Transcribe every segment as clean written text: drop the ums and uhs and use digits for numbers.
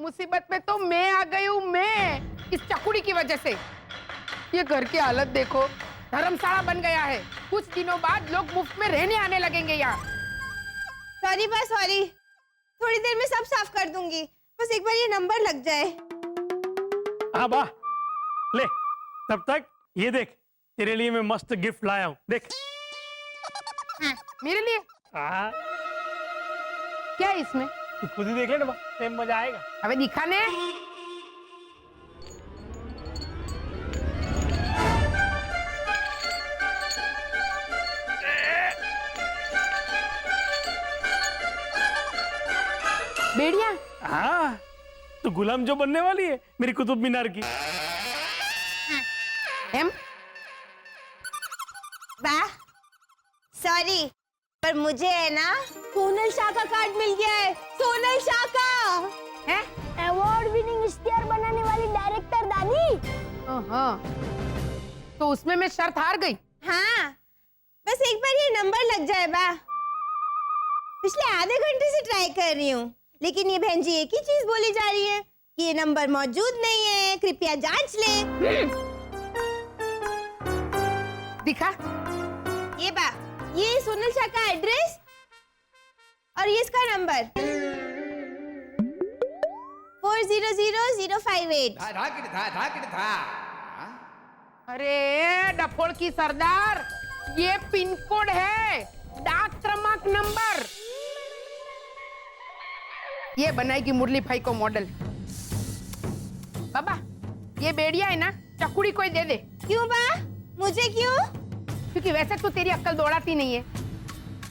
मुसीबत में तो मैं आ गई हूँ, मैं इस चकुड़ी की वजह से। ये घर की हालत देखो, धर्मशाला बन गया है। कुछ दिनों बाद लोग मुफ्त में रहने आने लगेंगे यहाँ। सॉरी बा सॉरी, थोड़ी देर में सब साफ कर दूंगी, बस एक बार ये नंबर लग जाए। हाँ बा, ले तब तक ये देख, तेरे लिए मैं मस्त गिफ्ट लाया हूँ, देख। मेरे लिए हाँ, क्या है इसमें? तू खुद ही देख ले ना बा, तेरे मजा आएगा। अबे दिखाने। बेड़िया? हाँ, तू गुलाम जो बनने वाली है मेरी कुतुब मीनार की। हम बा सॉरी, पर मुझे है ना सोनल शाह का कार्ड मिल गया है। सोनल शाह का है? अवार्ड विनिंग इश्तिहार बनाने वाली डायरेक्टर दादी। हाँ, तो उसमें मैं शर्त हार गई। हाँ, बस एक बार ये नंबर लग जाए बा। पिछले आधे घंटे से ट्राई कर रही हूँ, लेकिन ये बहन जी एक ही चीज बोली जा रही है कि ये नंबर मौजूद नहीं है, कृपया जांच ले। दिखा। ये बा, ये सोनल शाह का एड्रेस और ये इसका नंबर 400058। अरे डफोड़ की सरदार, ये पिन कोड है, डाक क्रमांक नंबर। ये बनाएगी मुरली भाई को मॉडल। बाबा, ये बेड़िया है ना, चकुड़ी कोई दे दे। क्यों बा, मुझे क्यों? क्योंकि वैसे तो तेरी अक्ल दौड़ाती नहीं है,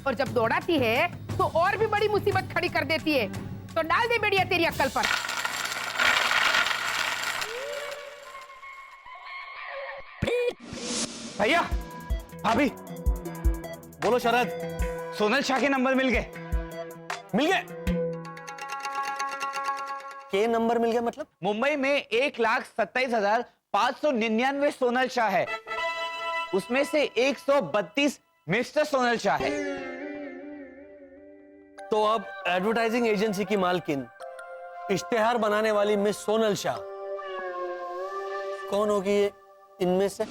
और जब दौड़ाती है तो और भी बड़ी मुसीबत खड़ी कर देती है। तो डाल दे बेड़िया तेरी अक्ल पर। भैया, भाभी, बोलो शरद। सोनल शाह के नंबर मिल गए। मिल गए? के नंबर मिल गया मतलब? मुंबई में 1,27,599 सोनल शाह है, उसमें से 132 मिस्टर सोनल शाह है। तो अब एडवर्टाइजिंग एजेंसी की मालकिन, इश्तेहार बनाने वाली मिस सोनल शाह कौन होगी ये इनमें से?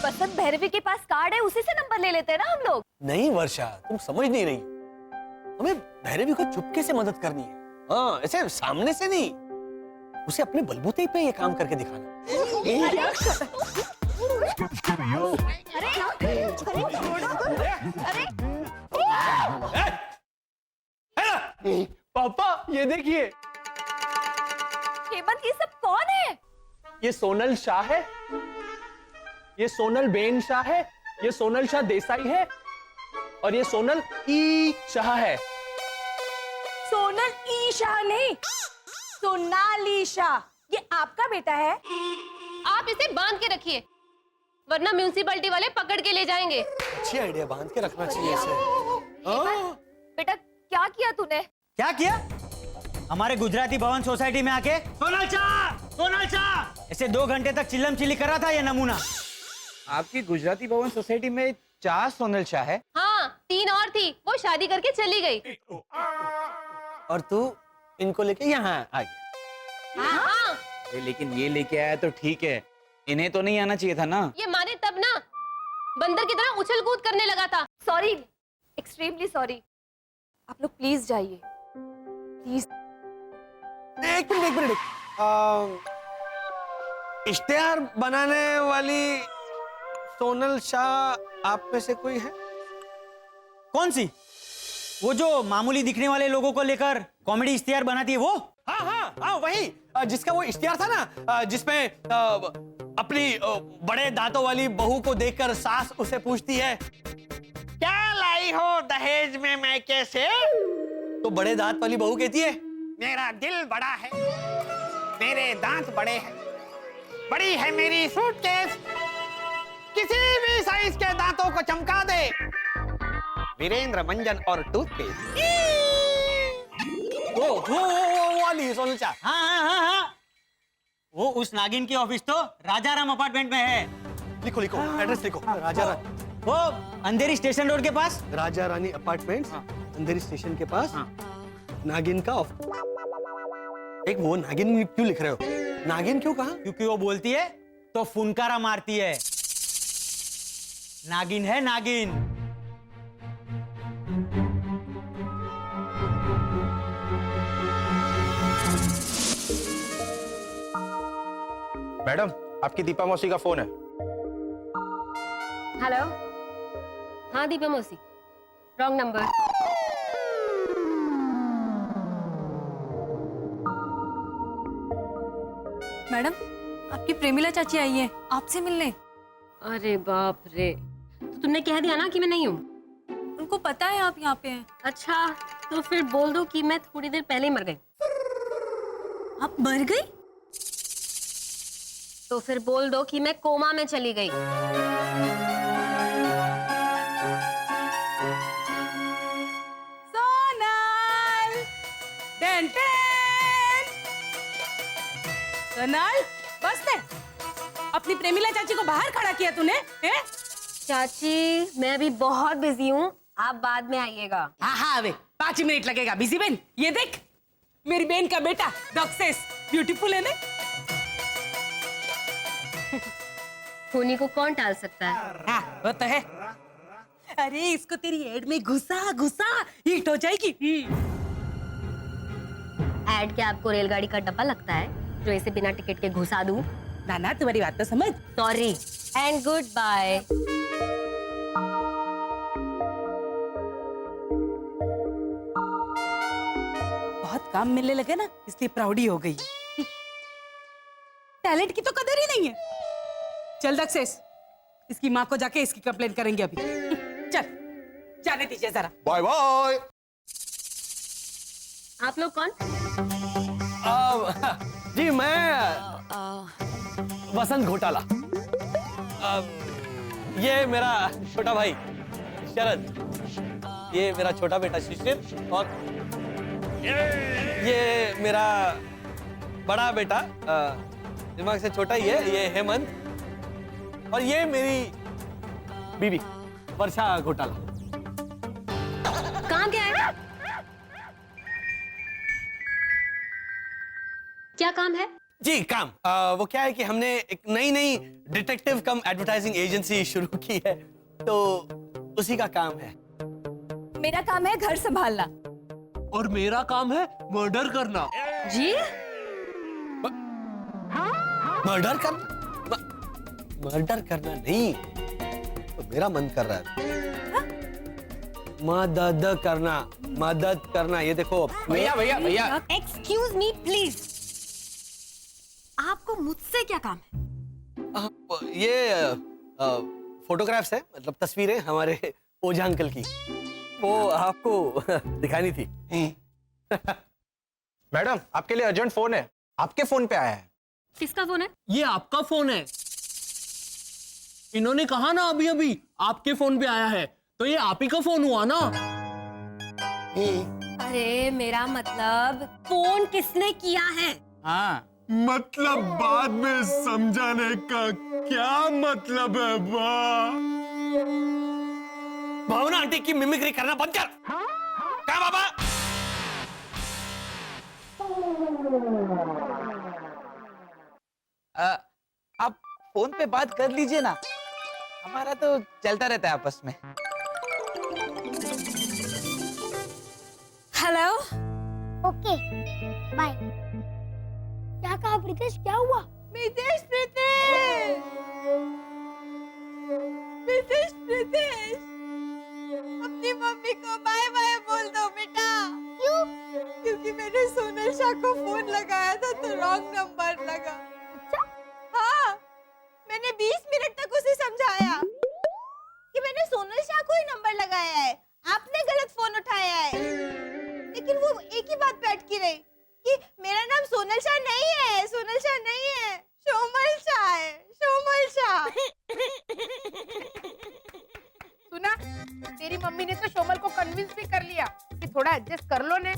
बसंत भैरवी के पास कार्ड है, उसी से नंबर ले लेते हैं ना हम लोग। नहीं वर्षा, तुम समझ नहीं रही। हमें भैरवी को चुपके से मदद करनी है। हाँ, ऐसे सामने से नहीं, उसे अपने बलबूते पे ये काम करके दिखाना। पापा ये देखिए, हेमंत, ये सब कौन है? ये सोनल शाह है, ये सोनल बेन शाह है, ये सोनल शाह देसाई है, और ये सोनल ई शाह है। सोनल ई शाह नहीं, सोनाली शाह। ये आपका बेटा है? आप इसे बांध के रखिए, वरना म्यूनिसिपैलिटी वाले पकड़ के ले जाएंगे। अच्छी आइडिया, बांध के रखना चाहिए इसे। बेटा, क्या किया तूने? क्या किया? हमारे गुजराती भवन सोसाइटी में आके सोनल शाह ऐसे 2 घंटे तक चिल्लम चिल्ली कर रहा था ये नमूना। आपकी गुजराती भवन सोसाइटी में 4 सोनल शाह है। हाँ, 3 और थी, वो शादी करके चली गई। और तू इनको लेके यहाँ आ गया। हाँ, लेकिन ये लेके आया तो ठीक है, इन्हें तो नहीं आना चाहिए था ना। ये माने तब ना, बंदर की तरह उछल कूद करने लगा था। Sorry, extremely sorry. आप लोग प्लीज जाइए, प्लीज। एक मिनट। इश्तेहार बनाने वाली सोनल शाह आप में से कोई है? कौन सी? वो जो मामूली दिखने वाले लोगों को लेकर कॉमेडी इश्तिहार बनाती है वो? हाँ, वही जिसका वो इश्तिहार था ना, जिसमें अपनी बड़े दांतों वाली बहू को देखकर सास उसे पूछती है, क्या लाई हो दहेज में मैके से? तो बड़े दांत वाली बहू कहती है, मेरा दिल बड़ा है, मेरे दांत बड़े हैं, बड़ी है मेरी सूटकेस, किसी भी साइज के दांतों को चमका दे। वीरेंद्र मंजन और टूथपेस्ट। वो वाली सोनल शाह। हाँ। वो उस नागिन की ऑफिस तो राजाराम अपार्टमेंट में है। लिखो लिखो एड्रेस लिखो। राजा वो अंधेरी स्टेशन रोड के पास। राजा रानी अपार्टमेंट्स, अंधेरी स्टेशन के पास, नागिन का एक वो नागिन क्यों लिख रहे हो? नागिन क्यों कहा? क्योंकि वो बोलती है तो फुनकारा मारती है। नागिन है नागिन। मैडम, आपकी दीपा मौसी का फोन है। हेलो। हाँ दीपा मौसी, रॉन्ग नंबर। मैडम, आपकी प्रेमिला चाची आई है आपसे मिलने। अरे बाप रे, तो तुमने कह दिया ना कि मैं नहीं हूँ। उनको पता है आप यहाँ पे हैं। अच्छा, तो फिर बोल दो कि मैं थोड़ी देर पहले ही मर गई। आप मर गई? तो फिर बोल दो कि मैं कोमा में चली गई। सोनल! Ten ten! सोनल, बस में अपनी प्रेमिला चाची को बाहर खड़ा किया तूने, हैं? चाची, मैं अभी बहुत बिजी हूँ, आप बाद में आइएगा। हाँ हाँ, अबे 5 मिनट लगेगा। बिजी बहन, ये देख मेरी बहन का बेटा डॉक्सेस, ब्यूटीफुल है ना? होनी को कौन टाल सकता है? हाँ, वो तो है। अरे इसको तेरी एड में घुसा घुसा हिट हो जाएगी। एड के आपको रेलगाड़ी का डब्बा लगता है जो इसे बिना टिकट के घुसा दूं? ना ना, तुम्हारी बात तो समझ। Sorry and goodbye. बहुत काम मिलने लगे ना, इसलिए प्राउडी हो गई। टैलेंट की तो कदर ही नहीं है। चल दक्सेस, इसकी माँ को जाके इसकी कंप्लेंट करेंगे अभी। चल जाने दीजिए जरा। Bye bye. आप लोग कौन? जी मैं वसंत घोटाला। ये मेरा छोटा भाई शरद, ये मेरा छोटा बेटा शिशिर, और ये मेरा बड़ा बेटा दिमाग से छोटा ही है, ये हेमंत, और ये मेरी बीवी वर्षा घोटाला। कहाँ गया है? क्या काम है? जी काम वो क्या है कि हमने एक नई डिटेक्टिव कम एडवर्टाइजिंग एजेंसी शुरू की है, तो उसी का काम है। मेरा काम है घर संभालना। और मेरा काम है मर्डर करना। जी? मर्डर करना? मर्डर करना नहीं, तो मेरा मन कर रहा है मदद करना। ये देखो भैया भैया भैया, एक्सक्यूज मी प्लीज, आपको मुझसे क्या काम है? ये फोटोग्राफ्स है, मतलब तस्वीरें हमारे ओझा अंकल की, वो आपको दिखानी थी। मैडम आपके लिए अर्जेंट फोन है, आपके फोन पे आया है। किसका फोन है? ये आपका फोन है। इन्होंने कहा ना अभी अभी आपके फोन पे आया है, तो ये आप ही का फोन हुआ ना। अरे मेरा मतलब फोन किसने किया है? हाँ, मतलब बाद में समझाने का क्या मतलब है भावना आंटी की मिमिक्री करना बंद कर। क्या बाबा? आप फोन पे बात कर लीजिए ना, हमारा तो चलता रहता है आपस में। हेलो। Okay bye. क्या कहा प्रीतेश, क्या हुआ? प्रीतेश अपनी मम्मी को बाय बाय बोल दो बेटा। क्यों? क्योंकि मैंने सोनल शाह को फोन लगाया था तो रॉन्ग नंबर लगा। अच्छा? हाँ, मैंने 20 मिनट तक उसे समझाया कि मैंने सोनल शाह को ही नंबर लगाया है, आपने गलत फोन उठाया है, लेकिन वो एक ही बात पे अटकी रही कि मेरा नाम सोनल शाह नहीं है, सोनल शाह नहीं है, शोमल शाह है, शोमल शाह। सुना, तेरी मम्मी ने तो शोमल को कन्विंस भी कर लिया कि थोड़ा एडजस्ट कर लो ने।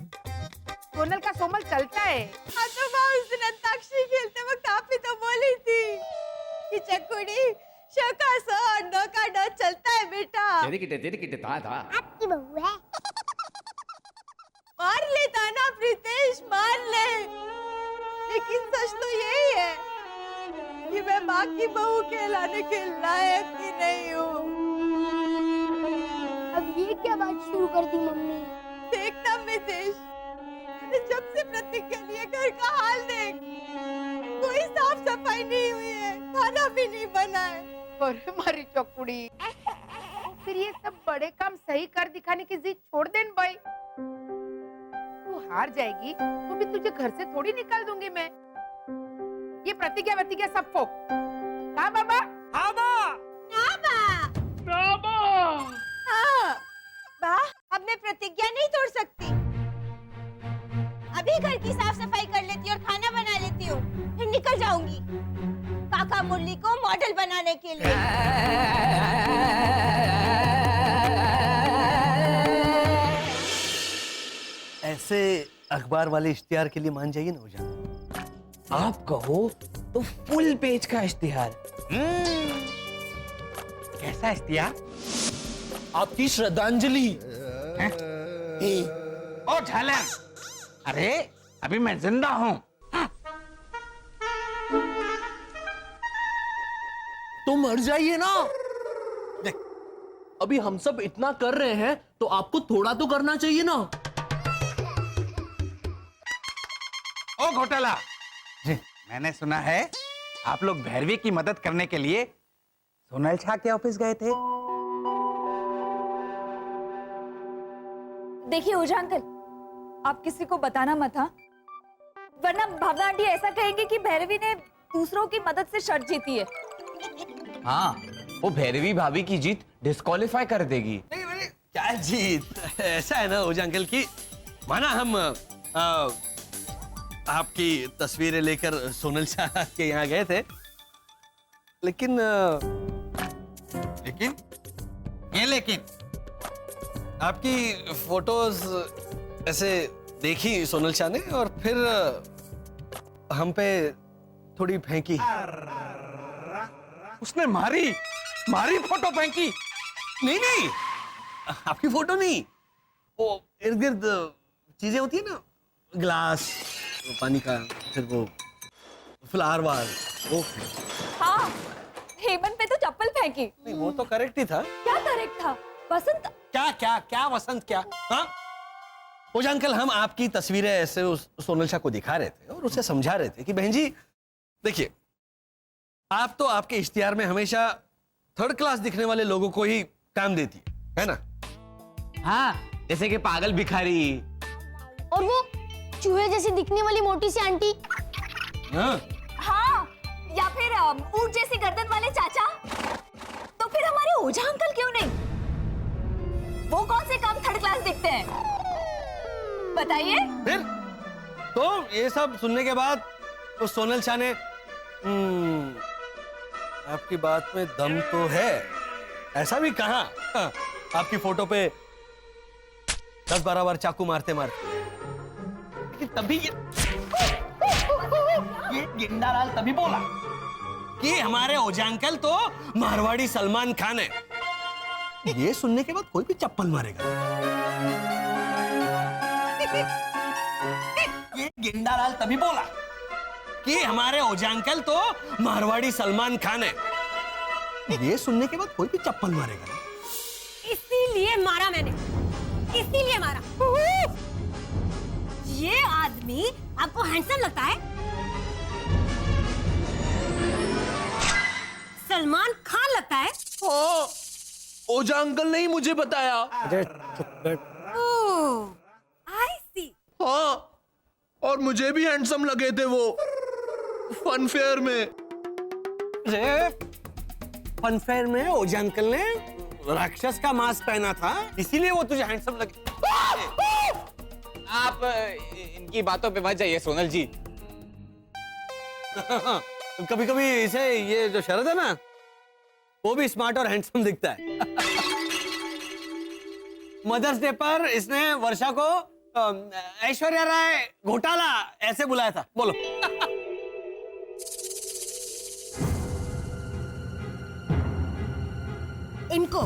सोनल का सोमल चलता है। हाँ तो माँ, उस दिन अंताक्षरी खेलते वक्त आप ही तो बोली थी कि चकुड़ी शका सर ड का ड चलता है बेटा। तेरी किटे था आपकी बहू है। मार लेता ना प्रीतेश, मार ले। लेकिन सच तो यही है कि मैं माँ की बहू कहलाने के लायक ही नहीं हूँ। अब ये क्या बात शुरू कर दी मम्मी? देखना मितेश, मैंने जब से प्रतिज्ञा ली है, घर का हाल देख। कोई साफ सफाई नहीं हुई है, खाना भी नहीं बना है। अरे मारी चौकुड़ी, फिर ये सब बड़े काम सही कर दिखाने की जिद छोड़ दे न भाई। तू हार जाएगी तो भी तुझे घर से थोड़ी निकाल दूंगी मैं। ये प्रतिज्ञा सब फोक। हाँ बाबा? हाँ बा। हाँ, बा, अब मैं प्रतिज्ञा नहीं तोड़ सकती। अभी घर की साफ सफाई कर लेती और खाना बना लेती हूँ, फिर निकल जाऊंगी काका मुरली को मॉडल बनाने के लिए। ऐसे अखबार वाले इश्तिहार के लिए मान जाइए ना उजान। आप कहो तो फुल पेज का इश्तिहार। कैसा इश्तिहार? आपकी श्रद्धांजलि। ओ झलन, अरे अभी मैं जिंदा हूँ। तो मर जाइए ना। देख, अभी हम सब इतना कर रहे हैं तो आपको थोड़ा तो करना चाहिए ना। ओ घोटाला, मैंने सुना है आप लोग भैरवी की मदद करने के लिए सोनल शाह के ऑफिस गए थे। देखिए ओझा अंकल, आप किसी को बताना मत, हाँ? वरना भावना आंटी ऐसा कहेंगे कि भैरवी ने दूसरों की मदद से शर्त जीती है। हाँ, वो भैरवी भाभी की जीत डिस्क्वालीफाई कर देगी। नहीं मैंने क्या जीत, ऐसा है ना ओझा अंकल की माना हम आपकी तस्वीरें लेकर सोनल शाह के यहाँ गए थे, लेकिन आपकी फोटोज ऐसे देखी सोनल शाह ने और फिर हम पे थोड़ी फेंकी। उसने मारी फोटो फेंकी? नहीं, आपकी फोटो नहीं, वो इर्द गिर्द चीजें होती है ना, ग्लास, पानी का, फिर वो फ्लावर वाल, वो हाँ, हेमंत पे तो चप्पल फेंकी। नहीं, वो तो करेक्ट ही था। क्या करेक्ट था? वसंत क्या वसंत क्या? हाँ, ओझा अंकल, हम आपकी तस्वीरें ऐसे उस सोनल शाह को दिखा रहे थे और उसे समझा रहे थे कि बहन जी देखिए, आप तो आपके इश्तिहार में हमेशा थर्ड क्लास दिखने वाले लोगों को ही काम देती है ना? हाँ, जैसे कि पागल भिखारी और वो चूहे जैसी दिखने वाली मोटी सी आंटी। हाँ, हाँ, या फिर ऊंट जैसी गर्दन वाले चाचा। तो फिर हमारे ओझा अंकल क्यों नहीं? वो कौन से काम थर्ड क्लास दिखते हैं? बताइए। फिर तो ये सब सुनने के बाद तो सोनल शाह ने आपकी बात में दम तो है ऐसा भी कहा। हाँ, आपकी फोटो पे 10-12 बार चाकू मारते लेकिन तभी ये गिंडालाल तभी बोला कि हमारे ओझा अंकल तो मारवाड़ी सलमान खान है। ये सुनने के बाद कोई भी चप्पल मारेगा। ये गिंडालाल तभी बोला कि हमारे ओझा अंकल तो मारवाड़ी सलमान खान है। ये सुनने के बाद कोई भी चप्पल मारेगा। इसीलिए मारा मैंने, इसीलिए मारा। ये आदमी आपको हैंडसम लगता है? सलमान खान लगता है? हाँ, ओझा अंकल ने ही मुझे बताया। आई सी। हाँ, और मुझे भी हैंडसम लगे थे वो फन फेयर में। फन फेयर में ओझा अंकल ने राक्षस का मास्क पहना था, इसीलिए वो तुझे हैंडसम लगे। आप इनकी बातों पे मत जाइए सोनल जी। कभी कभी इसे ये जो शरद है ना, वो भी स्मार्ट और हैंडसम दिखता है। मदर्स डे पर इसने वर्षा को ऐश्वर्या राय घोटाला ऐसे बुलाया था। बोलो। इनको।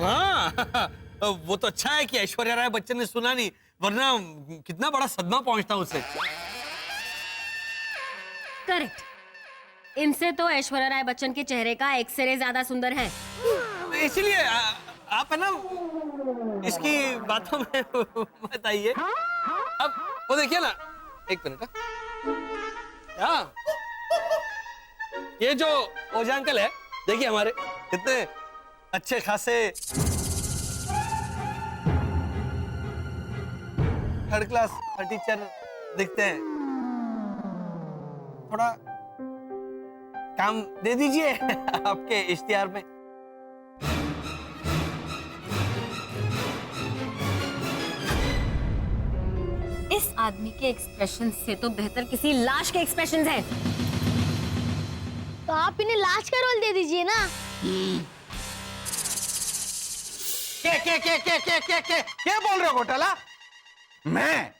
हाँ वो तो अच्छा है कि ऐश्वर्या राय बच्चन ने सुना नहीं, वरना कितना बड़ा सदमा पहुंचता उसे। करेक्ट। इनसे तो ऐश्वर्या राय बच्चन के चेहरे का एक्सरे ज्यादा सुंदर है। इसलिए आप है ना इसकी बातों में मत आइए। अब वो देखिए ना, एक मिनट। हाँ ये जो ओझा अंकल है, देखिए हमारे कितने अच्छे खासे थर्ड क्लास टीचर दिखते हैं। थोड़ा काम दे दीजिए आपके इश्तिहार में। इस आदमी के एक्सप्रेशन से तो बेहतर किसी लाश के एक्सप्रेशंस हैं। तो आप इन्हें लाश का रोल दे दीजिए ना। क्या बोल रहे हो घोटाला? मैं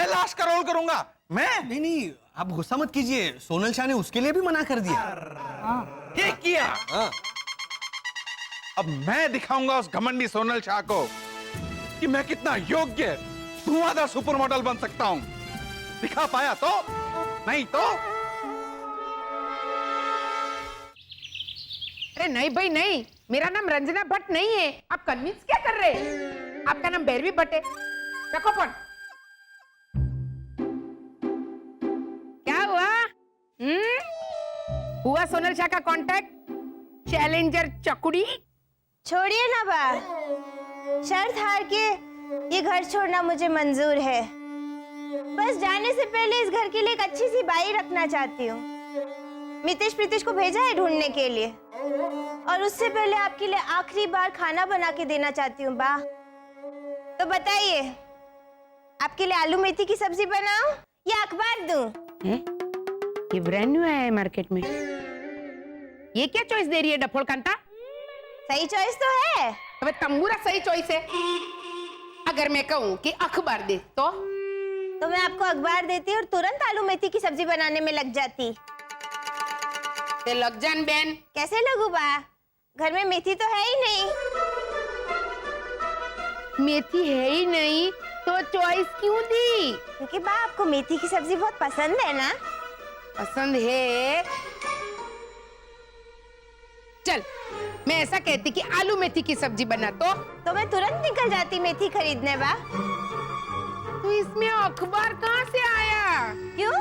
लाश का रोल करूंगा? मैं? नहीं नहीं, आप गुस्सा मत कीजिए, सोनल शाह ने उसके लिए भी मना कर दिया। ठीक किया। हाँ। अब मैं दिखाऊंगा उस घमंडी सोनल शाह को कि मैं कितना योग्य धुआंधार सुपर मॉडल बन सकता हूं। दिखा पाया तो? नहीं तो? अरे नहीं भाई नहीं, मेरा नाम रंजना भट्ट नहीं है। आप कन्विंस क्या कर रहे हैं? आपका नाम भैरवी भट्ट है। रखो फोन। क्या हुआ? हुआ सोनल शाह का कांटेक्ट? चैलेंजर चकुड़ी? छोड़िए ना बा, शर्त हार के ये घर छोड़ना मुझे मंजूर है। बस जाने से पहले इस घर के लिए एक अच्छी सी बाई रखना चाहती हूँ। मितेश प्रीतिश को भेजा है ढूंढने के लिए, और उससे पहले आपके लिए आखिरी बार खाना बना के देना चाहती हूँ बा। तो बताइए, आपके लिए आलू मेथी की सब्जी बनाऊं या अखबार दूं? ये ब्रांड न्यू है मार्केट में। ये क्या चॉइस दे रही है डफोल कांता? सही चॉइस तो है। अबे तंबूरा सही चॉइस है। अगर मैं कहूँ कि अखबार दे तो मैं आपको अखबार देती और तुरंत आलू मेथी की सब्जी बनाने में लग जाती। ते लग जान बहन। कैसे लगू बा? घर में मेथी तो है ही नहीं। मेथी है ही नहीं तो चॉइस क्यों दी? क्योंकि बा आपको मेथी की सब्जी बहुत पसंद है ना। पसंद है। चल मैं ऐसा कहती कि आलू मेथी की सब्जी बना तो मैं तुरंत निकल जाती मेथी खरीदने बा। तो इसमें अखबार कहाँ से आया? क्यों?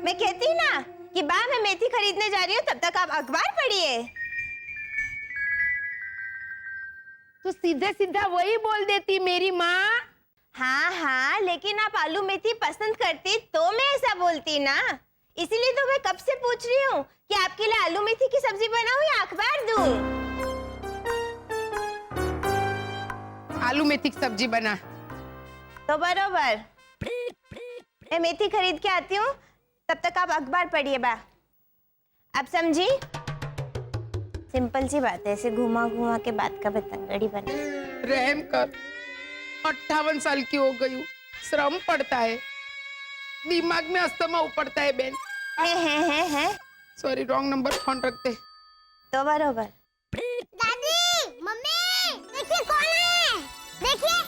मैं कहती ना कि बा मैं मेथी खरीदने जा रही हूँ, तब तक आप अखबार पढ़िए। तो सीधा सीधा वही बोल देती मेरी माँ। हाँ, लेकिन आप आलू मेथी पसंद करती तो मैं ऐसा बोलती ना। इसीलिए तो मैं कब से पूछ रही हूँ कि आपके लिए आलू मेथी की सब्जी बनाऊं या अखबार दूं? आलू मेथी की सब्जी बना तो बरोबर। मैं मेथी खरीद के आती हूँ, तब तक आप अखबार पढ़िए बा। आप समझी? सिंपल सी बात है, ऐसे घुमा घुमा के बात का बतंगड़ी बना। रहम कर, 58 साल की हो गई हूँ, श्रम पड़ता है, दिमाग में अस्थमा उपड़ता है बहन। है। सॉरी, रॉन्ग नंबर फोन रखते। तो बरोबर। दादी, मम्मी, देखिए कौन है? देखिए।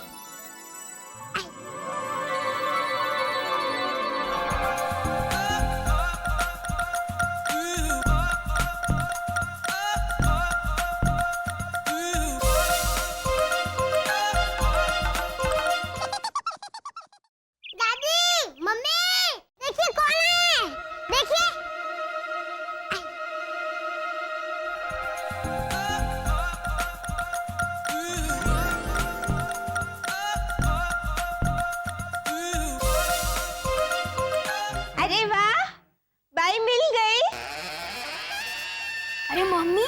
दादी, मम्मी, देखिए कौन है? देखिए। अरे वाह, बाई मिल गई। अरे मम्मी,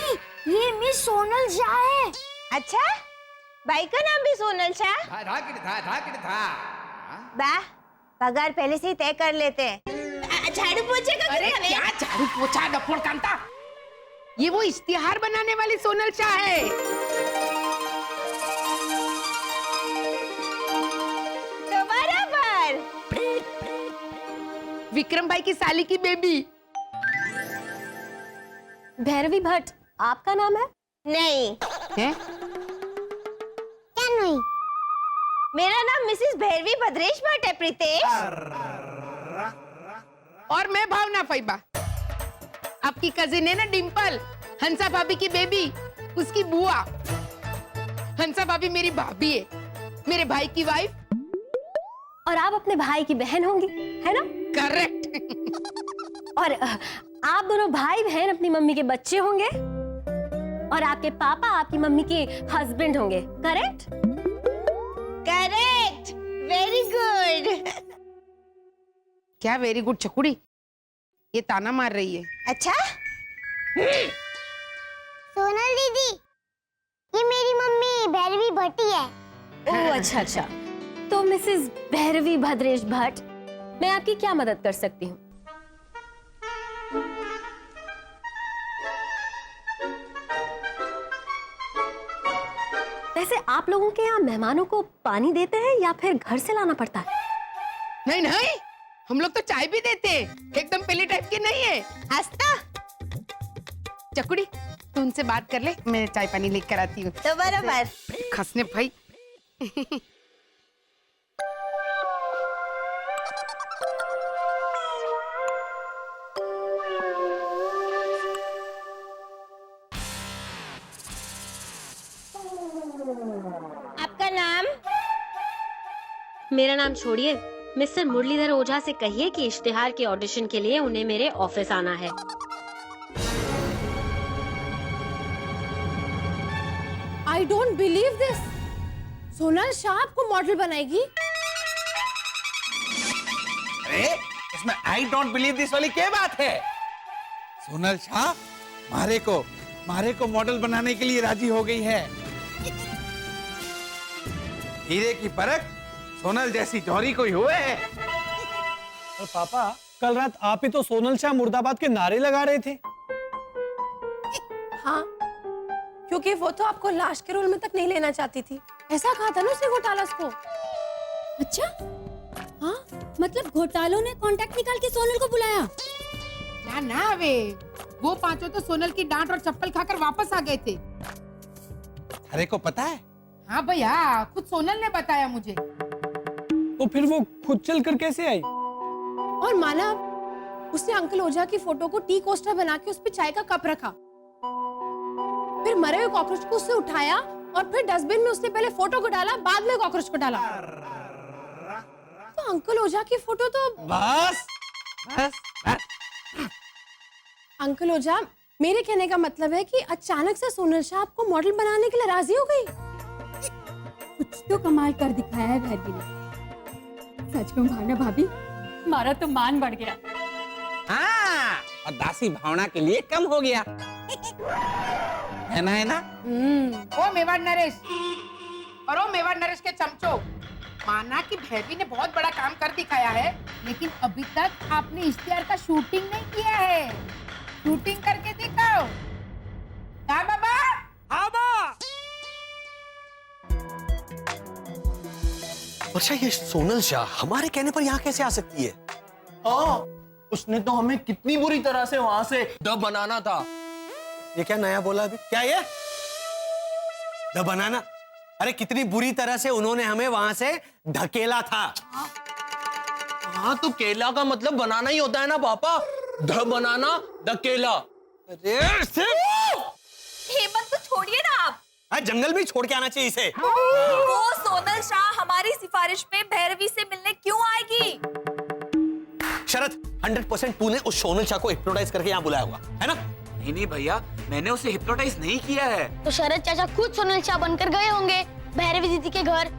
ये मिस सोनल शाह है। अच्छा, बाई का नाम भी सोनल शाह? बा, पगार पहले से ही तय कर लेते हैं। झाड़ू पोछे का अरे कितना क्या झाड़ू पोछा डफोड़ कांता? ये वो इश्तिहार बनाने वाली सोनल शाह है। तो बराबर। विक्रम भाई की साली की बेबी। भैरवी भट्ट, आपका नाम है? नहीं, हैं? क्या नहीं? मेरा नाम मिसेस भैरवी भद्रेश भट्ट है प्रीतेश। और मैं भावना फैबा, आपकी कजिन है ना डिम्पल, हंसा भाभी की बेबी, उसकी बुआ। हंसा भाभी मेरी भाभी है, मेरे भाई की वाइफ। और आप अपने भाई की बहन होंगी, है ना? करेक्ट। और आप दोनों भाई बहन अपनी मम्मी के बच्चे होंगे और आपके पापा आपकी मम्मी के हस्बैंड होंगे, करेक्ट? Correct, very good. क्या वेरी गुड चकुड़ी, ये ताना मार रही है। अच्छा, सोनल दीदी, ये मेरी मम्मी भैरवी भट्टी है। ओह अच्छा अच्छा, तो मिसेस भैरवी भद्रेश भट्ट, मैं आपकी क्या मदद कर सकती हूँ? वैसे आप लोगों के यहाँ मेहमानों को पानी देते हैं या फिर घर से लाना पड़ता है? नहीं नहीं, हम लोग तो चाय भी देते हैं, एकदम पहले टाइप के नहीं है। हंसता चकुड़ी, तू उनसे बात कर ले, मैं चाय पानी लेकर आती हूँ। तो बराबर। खसने भाई। आपका नाम? मेरा नाम छोड़िए, मिस्टर मुरलीधर ओझा से कहिए कि इश्तिहार के ऑडिशन के लिए उन्हें मेरे ऑफिस आना है। I don't believe this. Sonal Shah आपको मॉडल बनाएगी? अरे इसमें आई डोंट बिलीव दिस वाली क्या बात है? सोनल शाह मारे को मॉडल बनाने के लिए राजी हो गई है। हीरे की परख सोनल जैसी जौहरी कोई हुए है? और पापा, कल रात आप ही तो सोनल शाह मुर्दाबाद के नारे लगा रहे थे। हाँ, क्योंकि वो तो आपको लाश के रोल में तक नहीं लेना चाहती थी। ऐसा कहा था ना उसने घोटाला को। अच्छा, हाँ, मतलब घोटालों ने कांटेक्ट निकाल के सोनल को बुलाया? ना ना वे, वो पांचों तो सोनल की डांट और चप्पल खाकर वापस आ गए थे। अरे को पता है? हाँ भैया, खुद सोनल ने बताया मुझे। तो फिर वो खुद चल कर कैसे आई? और माना उसने अंकल ओझा की फोटो को टी कोस्टर बना के उस पे चाय का कप रखा, फिर मरे हुए कॉकरोच को उससे उठाया और फिर डस्टबिन में उसने पहले फोटो को डाला, बाद में कॉकरोच को डाला। तो अंकल ओझा की फोटो तो बस। अंकल ओझा, मेरे कहने का मतलब है कि अचानक से सोनल शाह आपको मॉडल बनाने के लिए राजी हो गई। कुछ तो कमाल कर दिखाया है भैरवी ने। सच कहूं भावना भाभी, हमारा तो मान बढ़ गया। हाँ, और दासी भावना के लिए कम हो गया है ना? ओ मेवाड़ नरेश और ओ मेवाड़ नरेश के चमचो, माना कि भैरवी ने बहुत बड़ा काम कर दिखाया है, लेकिन अभी तक आपने इश्तिहार का शूटिंग नहीं किया है। शूटिंग करके दिखाओ। हाँ बाबा? हाँ बा। अच्छा, ये सोनल शाह हमारे कहने पर यहाँ कैसे आ सकती है? हाँ, उसने तो हमें कितनी बुरी तरह से वहां से द बनाना था। ये क्या नया बोला अभी? क्या ये द बनाना? अरे कितनी बुरी तरह से उन्होंने हमें वहां से धकेला था। हाँ, तो केला का मतलब बनाना ही होता है ना पापा, ध बनाना, द केला। अरे सिर्फ हेमंत, तो छोड़िए ना आप। जंगल में छोड़ के आना चाहिए इसे। वो सोनल शाह हमारी सिफारिश पे भैरवी से मिलने क्यों आएगी? शरद, 100% तूने उस सोनल शाह को हिप्नोटाइज करके यहाँ बुलाया होगा, है ना? नहीं भैया, मैंने उसे हिप्नोटाइज नहीं किया है। तो शरद चाचा खुद सोनल शाह बनकर गए होंगे भैरवी दीदी के घर,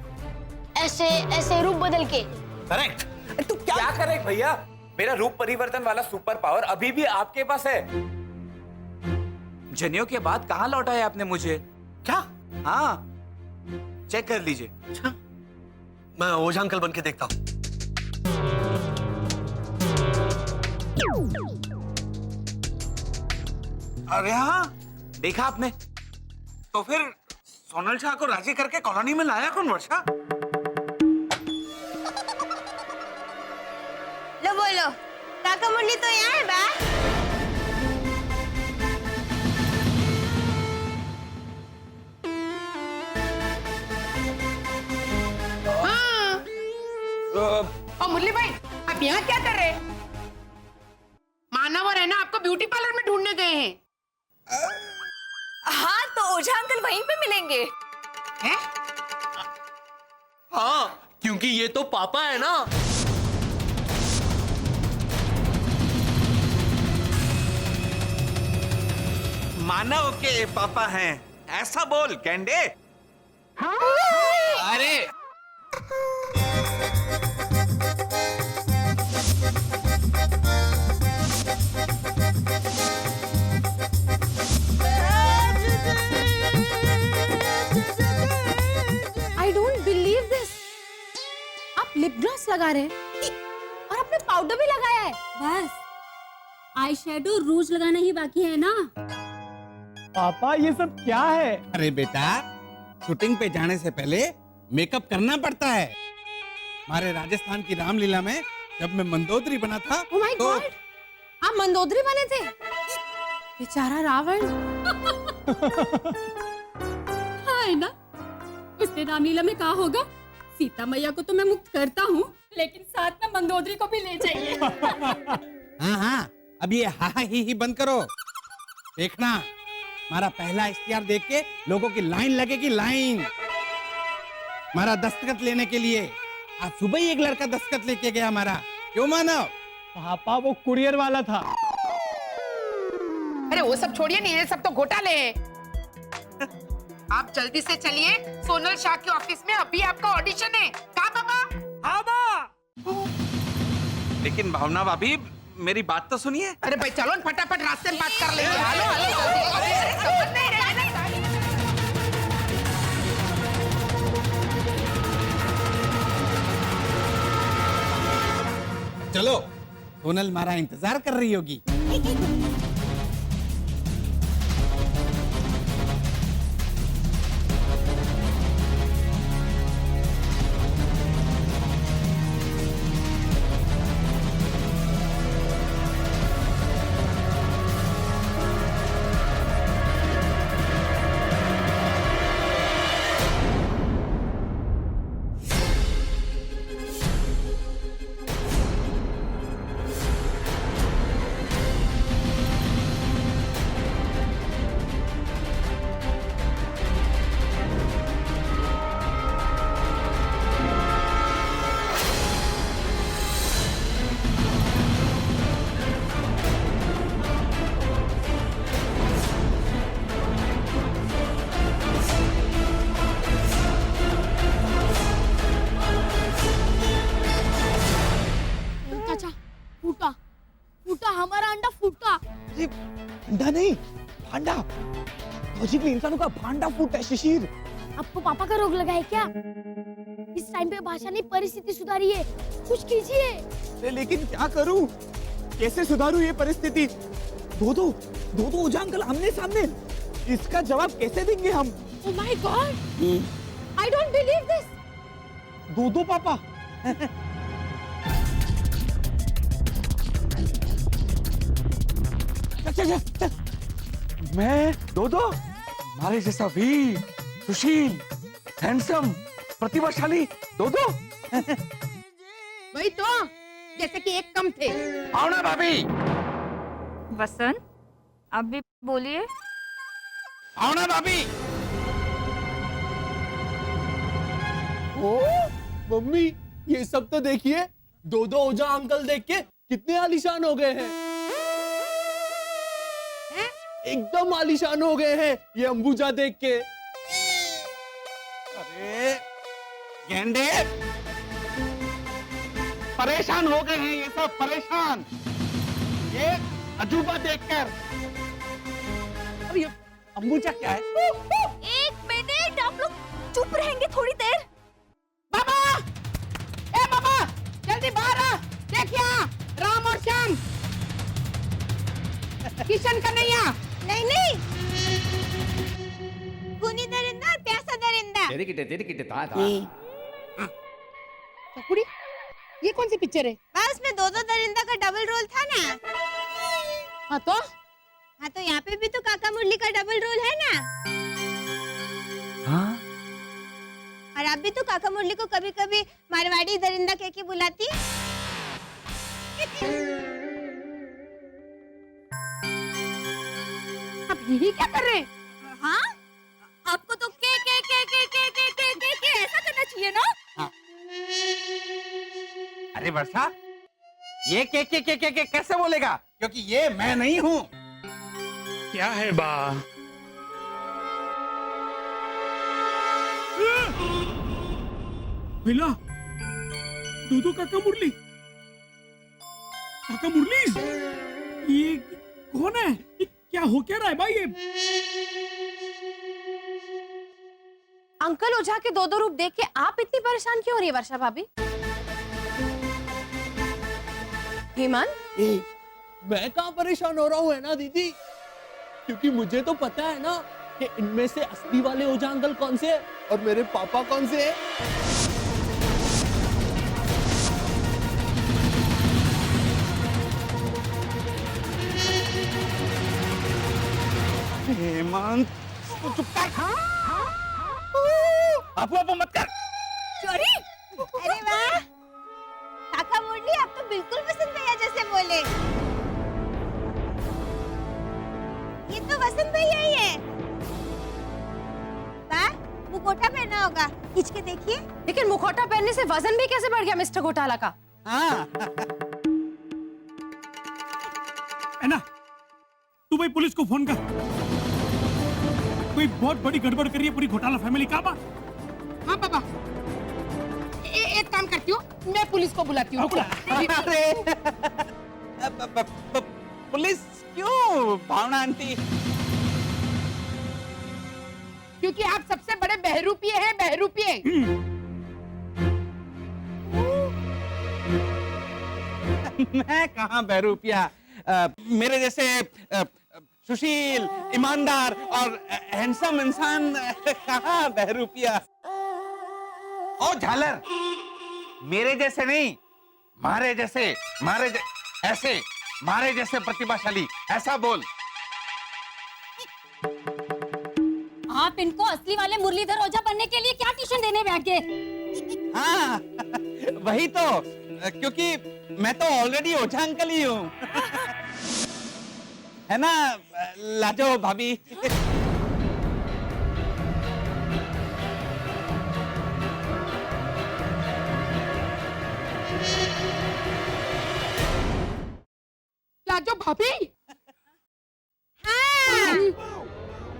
ऐसे ऐसे रूप बदल के। करेक्ट। तू क्या करेक्ट भैया? मेरा रूप परिवर्तन वाला सुपर पावर अभी भी आपके पास है। जनेऊ के बाद कहाँ लौटा है आपने मुझे? क्या? हाँ, चेक कर लीजिए। अच्छा, मैं ओझा अंकल बन के देखता हूँ। अरे हाँ, देखा आपने? तो फिर सोनल शाह को राजी करके कॉलोनी में लाया कौन वर्षा? लो बोलो, काका मुन्नी तो यहाँ है बा। और मुरली भाई आप यहाँ क्या कर रहे? मानव और है ना आपको ब्यूटी पार्लर में ढूंढने गए हैं। हाँ तो ओझा अंकल वहीं पे मिलेंगे। हैं? हाँ, क्योंकि ये तो पापा है ना। मानव के पापा हैं, ऐसा बोल गेंडे। अरे आई डोंट बिलीव दिस। आप लिप ग्लॉस लगा रहे हैं और आपने पाउडर भी लगाया है। बस आई शेडो रूज लगाना ही बाकी है ना। पापा ये सब क्या है? अरे बेटा, शूटिंग पे जाने से पहले मेकअप करना पड़ता है। हमारे राजस्थान की रामलीला में जब मैं मंदोदरी बना था ओह माय गॉड, आप मंदोदरी बने थे? बेचारा रावण। हाँ है ना, उसने रामलीला में कहा होगा सीता मैया को तो मैं मुक्त करता हूँ, लेकिन साथ में मंदोदरी को भी ले जाइए। हाँ हाँ, अब ये हा ही बंद करो। देखना, हमारा पहला इश्तिहार देख के लोगों की लाइन लगेगी, लाइन। हमारा दस्तखत लेने के लिए आज सुबह ही एक लड़का दस्तखत लेके गया हमारा। क्यों मानव? पापा वो कुरियर वाला था। अरे वो सब छोड़िए नहीं, ये सब तो घोटाले हैं। आप जल्दी से चलिए, सोनल शाह के ऑफिस में अभी आपका ऑडिशन है। कहाँ बाबा? लेकिन भावना भाभी, मेरी बात तो सुनिए। अरे भाई चलो न, फटाफट रास्ते में बात कर लेंगे। हेलो हेलो जल्दी। अरे समझ नहीं रहे ना। चलो, सोनल हमारा इंतजार कर रही होगी। अंडा नहीं, भांडा। फौजी के इंसानों का भांडा फूटा है शिशिर। आपको पापा का रोग लगा है क्या? इस टाइम पे भाषा ने परिस्थिति सुधारी है, कुछ कीजिए। लेकिन क्या करूं? कैसे सुधारूं ये परिस्थिति? दो दो ओझा अंकल आमने सामने, इसका जवाब कैसे देंगे हम? Oh my God, I don't believe this. दो पापा। चल। मैं दो हमारे जैसा वीर, सुशील, हैंडसम, प्रतिभाशाली दो। वही तो, जैसे कि एक कम थे। आओ ना भाभी। वसंत, आप भी बोलिए। आओ ना भाभी। ओ मम्मी, ये सब तो देखिए, दो ओझा अंकल देख के कितने आलीशान हो गए हैं। एकदम आलीशान हो गए हैं ये अंबुजा देख के। अरे गेंडे, परेशान हो गए हैं ये सब, परेशान ये अजूबा देखकर। अरे ये अंबुजा क्या है? एक मिनट, आप लोग चुप रहेंगे थोड़ी देर? बाबा, ए बाबा, जल्दी बाहर आ। देखिए राम और श्याम, किशन कन्हैया। नहीं, खूनी दरिंदा, प्यासा दरिंदा। चकुड़ी, ये कौन सी पिक्चर है? बस में दो दरिंदा का डबल रोल था ना। हाँ तो यहाँ पे भी तो काका मुरली का डबल रोल है ना। हाँ? और आप भी तो काका मुरली को कभी कभी मारवाड़ी दरिंदा कह के बुलाती है। आप यही क्या कर रहे हैं? हाँ, आपको तो के ऐसा करना चाहिए ना। अरे वर्षा, ये के कैसे बोलेगा? क्योंकि ये मैं नहीं हूँ। क्या है बा? भैया, दूधू काका मुरली, ये कौन है? ये क्या हो क्या रहा है भाई? ये अंकल ओझा के दो दो रूप देख के आप इतनी परेशान क्यों हो रही है वर्षा भाभी? हेमंत, मैं कहाँ परेशान हो रहा हूँ, है ना दीदी? क्योंकि मुझे तो पता है ना कि इनमें से असली वाले ओझा अंकल कौन से हैं और मेरे पापा कौन से हैं। हेमंत, तू चुप कर। अफवाह मत कर। चोरी? अरे वाह, काका मुरली आप तो बिल्कुल वसंत भैया जैसे बोले। ये तो वसंत भैया ही है। वाह, मुखौटा पहना होगा, खींच के देखिए। लेकिन मुखौटा पहनने से वजन भी कैसे बढ़ गया मिस्टर घोटाला का? हाँ। है ना, तू भाई पुलिस को फोन कर। कोई बहुत बड़ी गड़बड़ करी है पूरी घोटाला फैमिली का। बा हाँ पापा, एक काम करती हूँ, मैं पुलिस को बुलाती हूँ। पुलिस क्यों भावना आंटी? क्योंकि आप सबसे बड़े बहरूपिये हैं, बहरूपिये। मैं कहाँ बहरूपिया? मेरे जैसे सुशील, ईमानदार और हैंडसम इंसान कहाँ बहरूपिया? ओ झालर, मेरे जैसे नहीं, मारे जैसे, ऐसे मारे जैसे प्रतिभाशाली, ऐसा बोल। आप इनको असली वाले मुरलीधर ओझा बनने के लिए क्या ट्यूशन देने बैठ गए? हाँ, वही तो, क्योंकि मैं तो ऑलरेडी ओझा अंकल ही हूँ। है ना लाजो भाभी? लाजो भाभी? हाँ,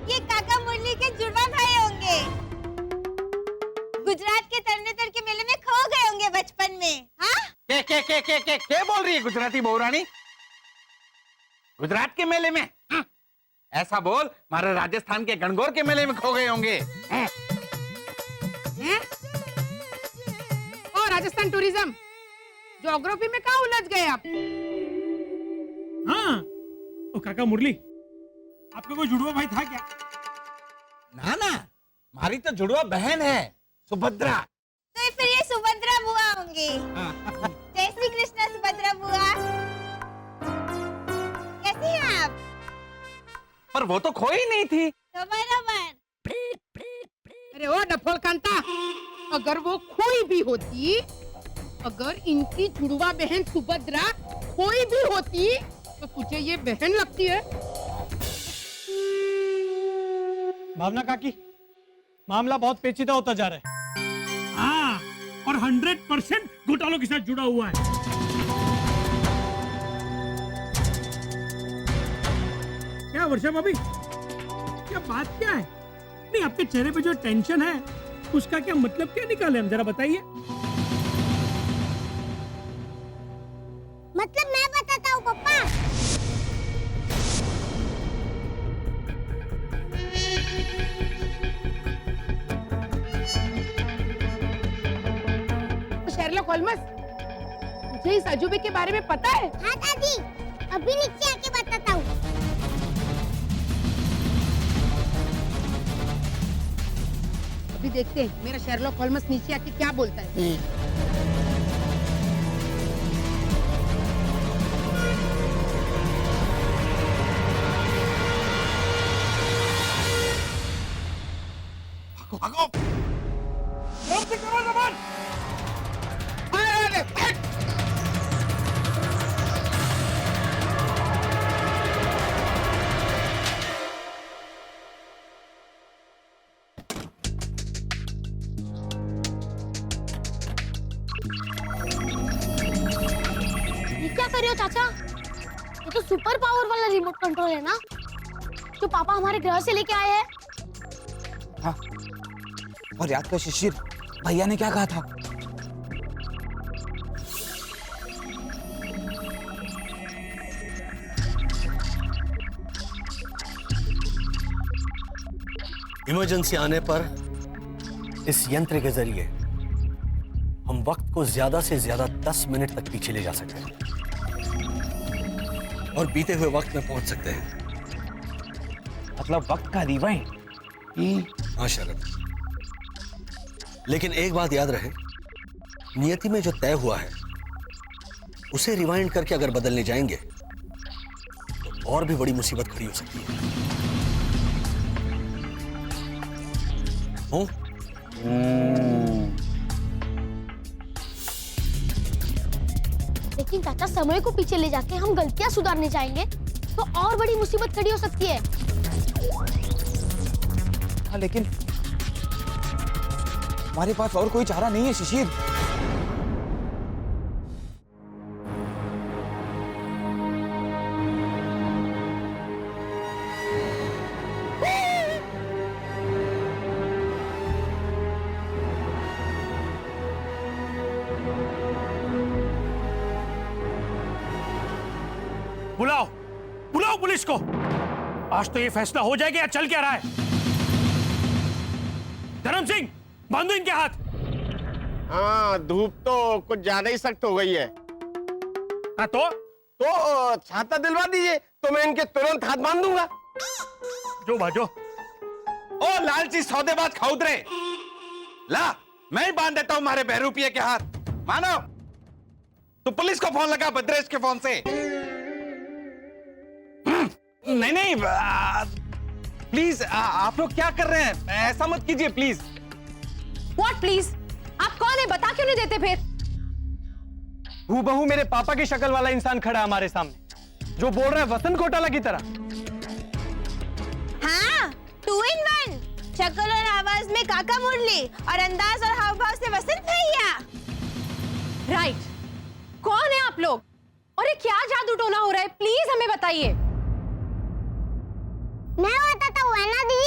ये काका मुरली के जुड़वा भाई होंगे। गुजरात के तरनेतर के मेले में खो गए होंगे बचपन में। हाँ? क्या बोल रही है गुजराती बहुरानी? गुजरात के मेले में? ऐसा बोल, हमारे राजस्थान के गणगौर के मेले में खो गए होंगे। ओ राजस्थान टूरिज्म, ज्योग्राफी में कहाँ उलझ गए आप? हाँ, तो काका मुरली, आपका कोई जुड़वा भाई था क्या? ना ना, हमारी तो जुड़वा बहन है, सुभद्रा। तो फिर ये सुभद्रा बुआ होंगी। जय श्री कृष्ण सुभद्रा बुआ। कैसी हैं आप? पर वो तो खोई नहीं थी। तो बराबर। अरे ओ डफोल कांता, अगर वो खोई भी होती, अगर इनकी जुड़वा बहन सुभद्रा खोई भी होती, तो तुझे ये बहन लगती है? भावना काकी, मामला बहुत पेचीदा होता जा रहा है। हाँ, और 100% घोटालों के साथ जुड़ा हुआ है। क्या वर्षा भाभी, क्या बात क्या है? नहीं, आपके चेहरे पे जो टेंशन है उसका क्या मतलब, क्या निकाले हम, जरा बताइए। मतलब मैं बताता हूँ पप्पा। शेरलॉक होल्मस, मुझे इस अजूबे के बारे में पता है? हाँ दादी, अभी नीचे आके बताता हूँ। अभी देखते हैं मेरा शेरलॉक होल्मस नीचे आके क्या बोलता है। भागो, जल्दी करो जबान। ये क्या कर रहे हो चाचा? ये तो सुपर पावर वाला रिमोट कंट्रोल है ना, जो पापा हमारे ग्रह से लेके आए हैं। हाँ। और याद कर शिशिर, भैया ने क्या कहा था? इमरजेंसी आने पर इस यंत्र के जरिए हम वक्त को ज्यादा से ज्यादा 10 मिनट तक पीछे ले जा सकते हैं और बीते हुए वक्त में पहुंच सकते हैं। मतलब वक्त का रिवाइंड? हाँ शरद, लेकिन एक बात याद रहे, नियति में जो तय हुआ है उसे रिवाइंड करके अगर बदलने जाएंगे तो और भी बड़ी मुसीबत खड़ी हो सकती है। हो? लेकिन चाचा समय को पीछे ले जाके हम गलतियां सुधारने जाएंगे तो और बड़ी मुसीबत खड़ी हो सकती है। हाँ, लेकिन हमारे पास और कोई चारा नहीं है शिशिर। बुलाओ बुलाओ पुलिस को। आज तो ये फैसला हो जाएगा या चल क्या रहा है। धर्म सिंह, बांधो इनके हाथ। हाँ, धूप तो कुछ ज्यादा ही सख्त हो गई है। हाँ तो छाता दिलवा दीजिए तो मैं इनके तुरंत हाथ बांध दूंगा। जो बाजो। ओ लालची सौदेबाज खाउदरे, ला मैं ही बांध देता हूं तुम्हारे बहरूपिये के हाथ। मानो तू पुलिस को फोन लगा भद्रेश के फोन से। नहीं प्लीज, आप लोग क्या कर रहे हैं? ऐसा मत कीजिए प्लीज। What please? आप कौन है, बता क्यों नहीं देते फिर? हूबहू मेरे पापा की शक्ल वाला इंसान खड़ा है हमारे सामने, जो बोल रहा है वसंत घोटाला की तरह। हाँ, 2 in 1। शक्ल और आवाज में काका मुरली और अंदाज और हाव भाव से वसंत भैया। राइट। कौन है आप लोग और ये क्या जादू टोना हो रहा है? प्लीज हमें बताइए। मैं बताता हूँ ना दी।